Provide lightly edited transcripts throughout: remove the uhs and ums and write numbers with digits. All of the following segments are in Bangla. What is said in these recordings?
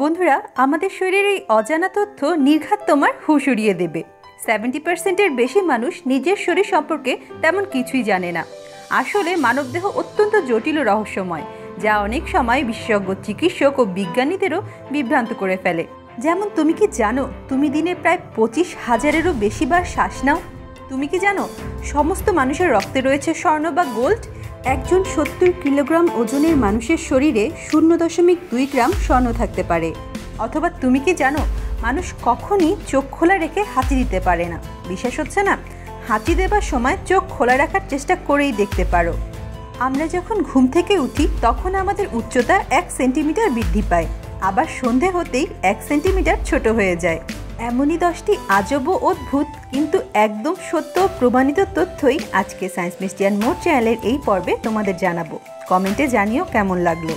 বন্ধুরা, আমাদের শরীরের এই অজানা তথ্য নির্ঘাত তোমার হুঁশ উড়িয়ে দেবে। 70%-এর বেশি মানুষ নিজের শরীর সম্পর্কে তেমন কিছুই জানে না। আসলে মানবদেহ অত্যন্ত জটিল ও রহস্যময়, যা অনেক সময় বিশেষজ্ঞ চিকিৎসক ও বিজ্ঞানীদেরও বিভ্রান্ত করে ফেলে। যেমন, তুমি কি জানো তুমি দিনে প্রায় 25,000-এরও বেশি বার শ্বাস নাও? তুমি কি জানো সমস্ত মানুষের রক্তে রয়েছে স্বর্ণ বা গোল্ড? একজন 70 কিলোগ্রাম ওজনের মানুষের শরীরে 0.2 গ্রাম স্বর্ণ থাকতে পারে। অথবা তুমি কি জানো মানুষ কখনই চোখ খোলা রেখে হাঁচি দিতে পারে না? বিশ্বাস হচ্ছে না? হাঁচি দেবার সময় চোখ খোলা রাখার চেষ্টা করেই দেখতে পারো। আমরা যখন ঘুম থেকে উঠি তখন আমাদের উচ্চতা 1 সেন্টিমিটার বৃদ্ধি পায়, আবার সন্ধে হতেই 1 সেন্টিমিটার ছোট হয়ে যায়। এমনই 10টি আজব ও অদ্ভুত কিন্তু একদম সত্য প্রমাণিত তথ্যই আজকে সায়েন্স মিস্ট্রি অ্যান্ড মোর চ্যানেলের এই পর্বে তোমাদের জানাবো। কমেন্টে জানিও কেমন লাগলো।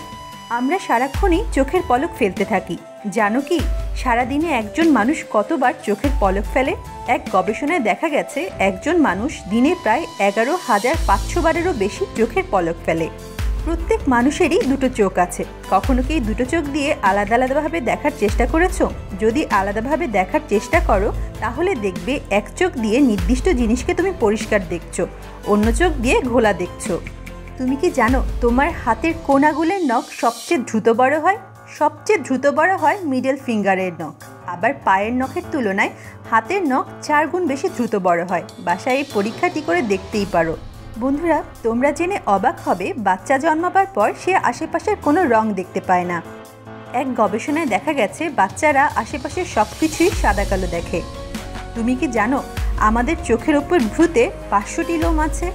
আমরা সারাক্ষণই চোখের পলক ফেলতে থাকি। জানো কি সারাদিনে একজন মানুষ কতবার চোখের পলক ফেলে? এক গবেষণায় দেখা গেছে একজন মানুষ দিনে প্রায় 11,500 বারেরও বেশি চোখের পলক ফেলে। প্রত্যেক মানুষেরই দুটো চোখ আছে। কখনো কি দুটো চোখ দিয়ে আলাদা আলাদাভাবে দেখার চেষ্টা করেছো? যদি আলাদাভাবে দেখার চেষ্টা করো তাহলে দেখবে এক চোখ দিয়ে নির্দিষ্ট জিনিসকে তুমি পরিষ্কার দেখছো, অন্য চোখ দিয়ে ঘোলা দেখছো। তুমি কি জানো তোমার হাতের কোন আঙুলের নখ সবচেয়ে দ্রুত বড় হয়? সবচেয়ে দ্রুত বড় হয় মিডল ফিঙ্গারের নখ। আবার পায়ের নখের তুলনায় হাতের নখ 4 গুণ বেশি দ্রুত বড় হয়। বাসায় এই পরীক্ষাটি করে দেখতেই পারো। বন্ধুরা, তোমরা জেনে অবাক হবে বাচ্চা জন্মাবার পর সে আশেপাশের কোনো রং দেখতে পায় না। এক গবেষণায় দেখা গেছে বাচ্চারা আশেপাশের সব কিছুই সাদা কালো দেখে। তুমি কি জানো আমাদের চোখের ওপর ভ্রুতে 500টি লোম আছে?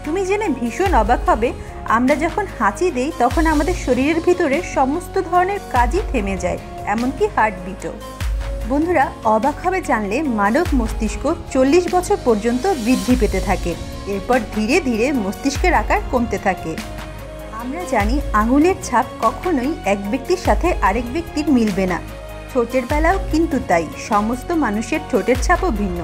তুমি জেনে ভীষণ অবাক হবে আমরা যখন হাঁচি দেই তখন আমাদের শরীরের ভিতরে সমস্ত ধরনের কাজই থেমে যায়, এমনকি হার্টবিটও। বন্ধুরা, অবাক হবে জানলে মানব মস্তিষ্ক 40 বছর পর্যন্ত বৃদ্ধি পেতে থাকে। এরপর ধীরে ধীরে মস্তিষ্কের আকার কমতে থাকে। আমরা জানি আঙুলের ছাপ কখনোই এক ব্যক্তির সাথে আরেক ব্যক্তির মিলবে না। ঠোঁটের বেলাও কিন্তু তাই, সমস্ত মানুষের ঠোঁটের ছাপও ভিন্ন।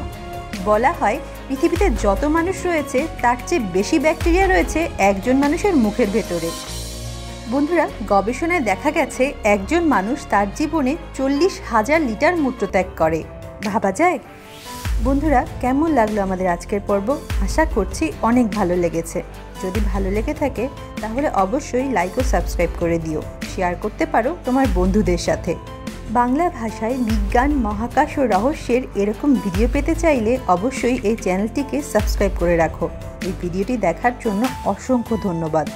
বলা হয় পৃথিবীতে যত মানুষ রয়েছে তার চেয়ে বেশি ব্যাকটেরিয়া রয়েছে একজন মানুষের মুখের ভেতরে। বন্ধুরা, গবেষণায় দেখা গেছে একজন মানুষ তার জীবনে 40,000 লিটার মূত্রত্যাগ করে। ভাবা যায়? বন্ধুরা, কেমন লাগলো আমাদের আজকের পর্ব? আশা করছি অনেক ভালো লেগেছে। যদি ভালো লেগে থাকে তাহলে অবশ্যই লাইক ও সাবস্ক্রাইব করে দিও। শেয়ার করতে পারো তোমার বন্ধুদের সাথে। বাংলা ভাষায় বিজ্ঞান, মহাকাশ ও রহস্যের এরকম ভিডিও পেতে চাইলে অবশ্যই এই চ্যানেলটিকে সাবস্ক্রাইব করে রাখো। এই ভিডিওটি দেখার জন্য অসংখ্য ধন্যবাদ।